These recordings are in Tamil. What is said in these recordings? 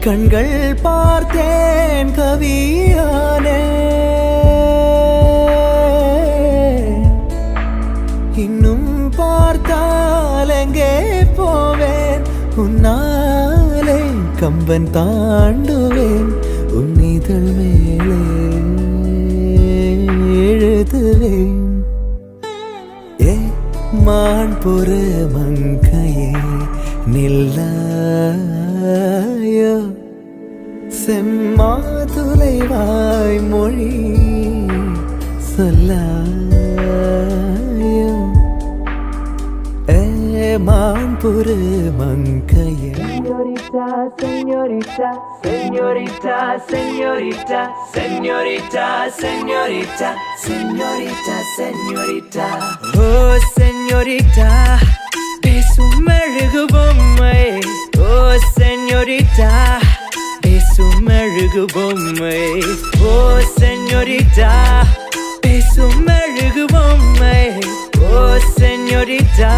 கண்கள் பார்த்தேன் கவியானே இன்னும் பார்த்தால் எங்கே போவேன் உன்னாலே கம்பன் தாண்டுவேன் உன் இதழ் மேலே எழுதுவேன் ஏ மான் பொற மங்கையே நில்லாயோ செம்மாதுளை வாய் மொழி சொல்லாயோ ஏ மான் பொற மங்கையே Señorita, señorita, señorita, señorita, señorita, señorita, señorita, oh señorita, பேசும் அழகு பொம்மை, oh señorita, பேசும் அழகு பொம்மை, oh señorita, பேசும் அழகு பொம்மை, oh señorita.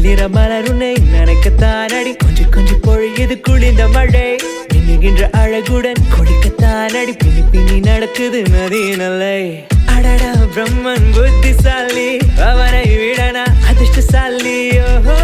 நிற மலருனை நனைக்கத்தான் அடி கொஞ்சம் கொஞ்சம் பொழியது குளிர்ந்த மழை மின்னுகின்ற அழகுடன் கொடிக்கத்தான் அடி பின்னி பின்னி நடக்குது நதி நல்லை அடடா பிரம்மன் புத்திசாலி அவனை விடனா அதிர்ஷ்டசாலி ஓஹோ